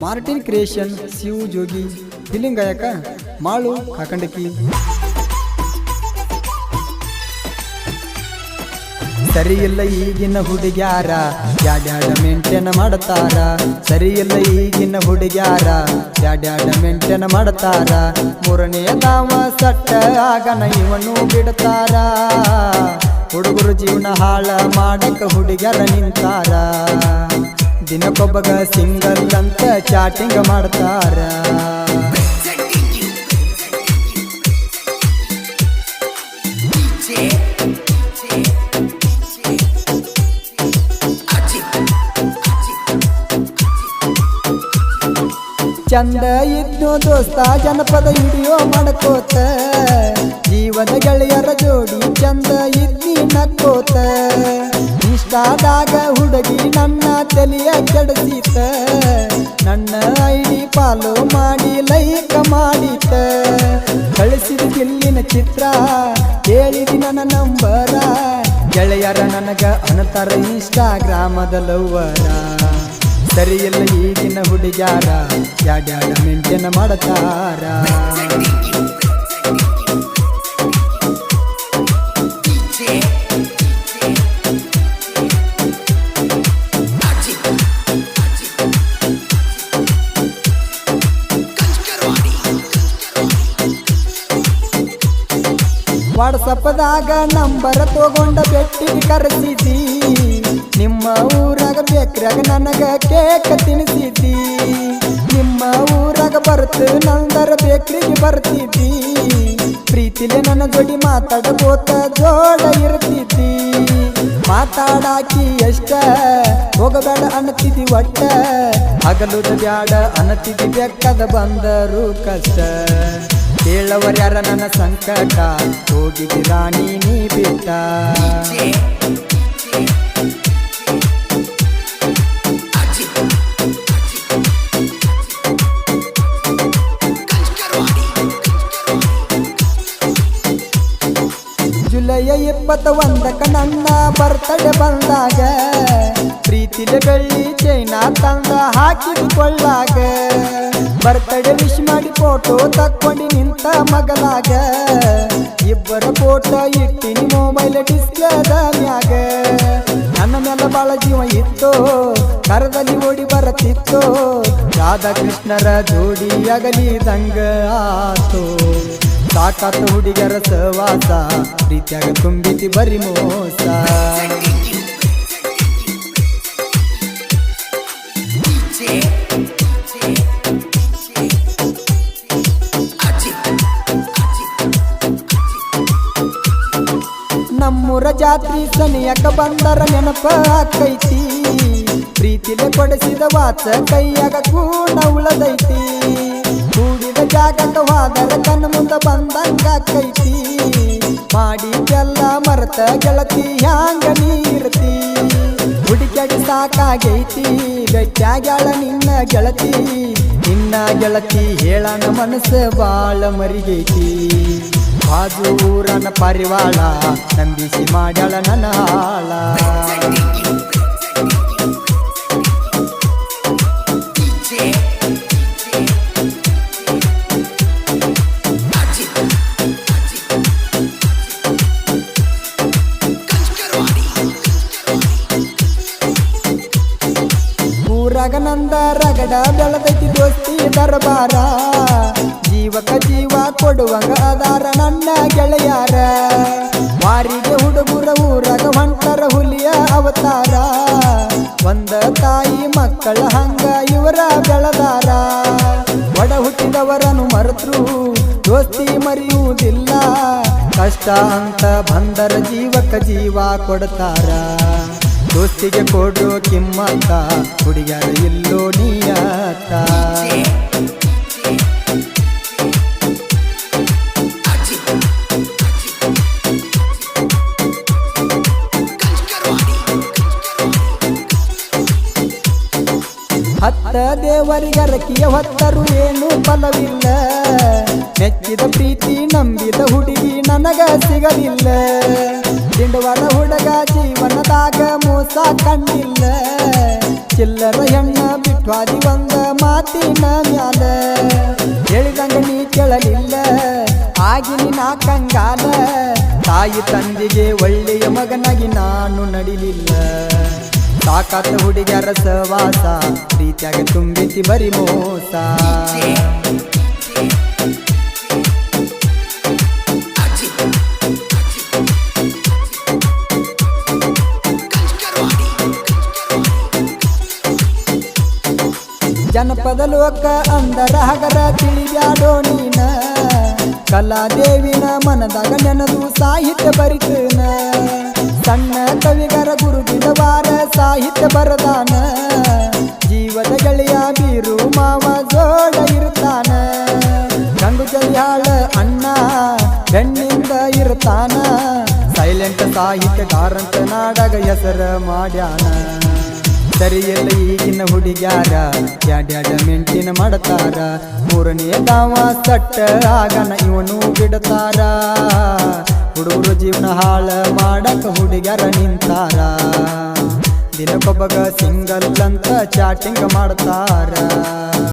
Martin creation Shiva ಜೋಗಿ film ಗಾಯಕ ಮಾಳು ಕಾಕಂಡಕಿ ಸರಿಯಿಲ್ಲ ಈಗಿನ ಹುಡುಗ್ಯಾರ ಯಾಡ್ಯಾಡ ಮೆಂಟೇನ್ ಮಾಡ್ತಾರ ಸರಿಯಿಲ್ಲ ಈಗಿನ ಹುಡುಗ್ಯಾರ ಯಾಡ್ಯಾಡ ಮೆಂಟೇನ್ ಮಾಡ್ತಾರ ಮೂರನೇ ದಾವ ಸಟ್ಟ ಆಗನ ಇವನು ಬಿಡ್ತಾರ ಹುಡುಗರು ಜೀವನ ಹಾಳ ಮಾಡಕ ಹುಡುಗ್ಯಾರ ನಿಂತಾರ ದಿನಕ್ಕೊಬ್ಬಗ ಸಿಂಗಲ್ ಅಂತ ಚಾಟಿಂಗ್ ಮಾಡ್ತಾರ ಚಂದ ಇದ್ದು ದೋಸ್ತ ಜನಪದ ವಿಡಿಯೋ ಮಾಡ್ಕೋತ ಜೀವದ ಗೆಳೆಯರ ಜೋಡಿ ಚಂದ ಇದ್ದಿ ನಕ್ಕೋತ ಇಷ್ಟಾದಾಗ ಹುಡುಗಿ ನನ್ನ ತಲೆಯ ಕೆಡಿಸಿತ ನನ್ನ ಐಡಿ ಫಾಲೋ ಮಾಡಿ ಲೈಕ್ ಮಾಡಿತ ಕಳಿಸಿದ ಗಿಲ್ಲಿನ ಚಿತ್ರ ಹೇಳಿದಿ ನನ್ನ ನಂಬರ ಗೆಳೆಯರ ನನಗ ಅನತರ ಇನ್ಸ್ಟಾಗ್ರಾಮದ ಲವ್ವರ ಸರಿಯಿಲ್ಲ ಈಗಿನ ಹುಡುಗ್ಯಾರ ಯಾಡ್ಯಾಡ ಮೆಂಟೇನ್ ಮಾಡ್ತಾರ ವಾಟ್ಸಪ್ದಾಗ ನಂಬರ್ ತಗೊಂಡ ಬೆಟ್ಟಿಗೆ ಕರೆಸಿದ್ದಿ ನಿಮ್ಮ ಊರಾಗ ಬೇಕ್ರಾಗ ನನಗ ಕೇಕ್ ತಿನ್ನಿಸಿದ್ದಿ ನಿಮ್ಮ ಊರಾಗ ಬರ್ತ ನಂದರ ಬೇಕ್ರಿಗೆ ಬರ್ತಿದ್ದಿ ಪ್ರೀತಿಲೆ ನನ್ನ ಜೋಡಿ ಮಾತಾಡಬೋತ ಜೋಡ ಇರ್ತಿದ್ದಿ ಮಾತಾಡಾಕಿ ಎಷ್ಟ ಹೋಗಬೇಡ ಅನ್ನತಿದ್ದಿ ಒಟ್ಟ ಹಗಲುದ ಬ್ಯಾಡ ಅನ್ನತಿದ್ದಿ ಬೆಕ್ಕದ ಬಂದರು ಕಷ್ಟ ಕೇಳವರ್ಯಾರ ನನ್ನ ಸಂಕಟ ಹೋಗಿದ್ದಿ ರಾಣಿ ನೀ ಬಿಟ್ಟ ಜುಲೈ 21ಕ್ಕ ನನ್ನ ಬರ್ತಡೆ ಬಂದಾಗ ಪ್ರೀತಿಲೆ ಬೆಳ್ಳಿ ಚೈನಾ ತಂದ ಹಾಕಿಕೊಳ್ಳಾಗ ಬರ್ತಡೆ ವಿಶ್ ಮಾಡಿ ಫೋಟೋ ತಕ್ಕೊಂಡು ನಿಂತ ಮಗಲಾಗ ಇಬ್ಬರ ಫೋಟೋ ಇಟ್ಟಿನಿ ಮೊಬೈಲ್ ಡಿಸ್ಪ್ಲೇದ ಮ್ಯಾಗ ನನ್ನ ಮೇಲೆ ಬಾಳ ಜೀವ ಇತ್ತು ಕರದಲ್ಲಿ ಓಡಿ ಬರತಿತ್ತು ರಾಧಾಕೃಷ್ಣರ ಜೋಡಿ ಅಗಲಿದಂಗ ಆತು ಸಾಕಾತ ಹುಡುಗರ ಸವಾಸ ಪ್ರೀತಿಯಾಗ ತುಂಬಿತಿ ಬರಿ ಮೋಸ ನಮ್ಮೂರ ಜಾತ್ರಿ ಸನಿಯಕ ಬಂದರ ನೆನಪ ಆಕೈತಿ ಪ್ರೀತಿಲೆ ಕೊಡಿಸಿದ ವಾಚ ಕೈಯಾಗ ಕೂಡ ಉಳದೈತಿ ಕೂಡಿದ ಜಾಗಕ್ಕ ಹೋದರ ಕಣ್ಣ ಮುಂದ ಬಂದಂಗ ಆಕೈತಿ ಮಾಡಿದ್ದೆಲ್ಲ ಮರೆತ ಗೆಳತಿ ಹ್ಯಾಂಗ ನೀರ್ತಿ ಹುಡುಕ್ಯಾಡಿ ಸಾಕಾಗೈತಿ ಗಟ್ಟ್ಯಾಗ್ಯಾಳ ನಿನ್ನ ಗೆಳತಿ ನಿನ್ನ ಗೆಳತಿ ಹೇಳನ ಮನಸ್ಸು ಬಾಳ ಮರಿಗೈತಿ ಬಾಜು ಊರನ ಪರಿವಾಳ ನಂಬಿಸಿ ಮಾಡ್ಯಾಳ ನನ್ನ ಹಾಳ ಊರಾಗ ನಂದ ರಗಡ ಬೆಳೆದೈತಿ ದೋಸ್ತಿ ದರ್ಬಾರ ಜೀವಕ ಜೀವ ಕೊಡುವಂಗ ಅದಾರ ನನ್ನ ಗೆಳೆಯಾರ ವಾರಿಗೆ ಹುಡುಗರ ಊರಾಗ ಹೊಂಟರ ಹುಲಿಯ ಅವತಾರ ಒಂದ ತಾಯಿ ಮಕ್ಕಳ ಹಂಗ ಇವರ ಬೆಳೆದಾರ ಒಡ ಹುಟ್ಟಿದವರನ್ನು ಮರೆತರು ದೋಸ್ತಿ ಮರೆಯುವುದಿಲ್ಲ ಕಷ್ಟ ಅಂತ ಬಂದರ ಜೀವಕ ಜೀವ ಕೊಡ್ತಾರ ದೋಸ್ತಿಗೆ ಕೊಡೋ ಕಿಮ್ಮತ್ತ ಹುಡುಗ್ಯಾರ ಇಲ್ಲೋ ನೀಯತ್ತ ಹತ್ತ ದೇವರಿಗರಕಿಯ ಹೊತ್ತರು ಏನು ಫಲವಿಲ್ಲ ಮೆಚ್ಚಿದ ಪ್ರೀತಿ ನಂಬಿದ ಹುಡುಗಿ ನನಗ ಸಿಗಲಿಲ್ಲ ದಿಂಡವಾದ ಹುಡುಗ ಜೀವನದಾಗ ಮೋಸ ಕಂಡಿಲ್ಲ ಚಿಲ್ಲರ ಹೆಣ್ಣ ಬಿಟ್ವಾದಿ ಒಂದ ಮಾತಿನ ಮ್ಯಾಲ ಹೇಳಿದಂಗ ನೀ ಕೇಳಲಿಲ್ಲ ಆಗಿನಿ ನಾ ಕಂಗಾಲ ತಾಯಿ ತಂದೆಗೆ ಒಳ್ಳೆಯ ಮಗನಾಗಿ ನಾನು ನಡಿಲಿಲ್ಲ ಸಾಕಾತ ಹುಡುಗ್ಯಾರ ಸವಾಸ ಪ್ರೀತಿಯಾಗ ತುಂಬಿತಿ ಬರಿ ಮೋಸ ಜನಪದ ಲೋಕ ಅಂದರ ಹಗರ ತಿಳಿಬ್ಯಾಡೋ ನೀನ ಕಲಾದೇವಿನ ಮನದಾಗ ನೆನದು ಸಾಹಿತ್ಯ ಬರಿತನ ಸಣ್ಣ ಕವಿಗರ ಗುರು ಬಿಡವಾರ ಸಾಹಿತ್ಯ ಬರದಾನ ಜೀವದ ಗೆಳೆಯ ಬೀರು ಮಾವ ಜೋಡ ಇರ್ತಾನ ಗಂಡು ಜಲಿಯಾಳ ಅಣ್ಣ ಬೆಣ್ಣಿಂದ ಇರ್ತಾನ ಸೈಲೆಂಟ್ ಸಾಹಿತ್ಯಗಾರಂತ ನಾಡಗ ಹೆಸರ ಮಾಡ್ಯಾನ ಸರಿಯಲ್ಲ ಈಗಿನ ಹುಡುಗ್ಯಾರ ಯಾಡ್ಯಾಡ ಮೆಂಟಿನ ಮಾಡ್ತಾರ ಮೂರನೇ ದಾವ ಸಟ್ಟ ಆಗನ ಇವನು ಬಿಡ್ತಾರ ಹುಡುಗರು ಜೀವನ ಹಾಳ ಮಾಡಕ ಹುಡುಗ್ಯಾರ ನಿಂತಾರ ದಿನಕ್ಕೊಬ್ಬಗ ಸಿಂಗಲ್ ಅಂತ ಚಾಟಿಂಗ್ ಮಾಡ್ತಾರ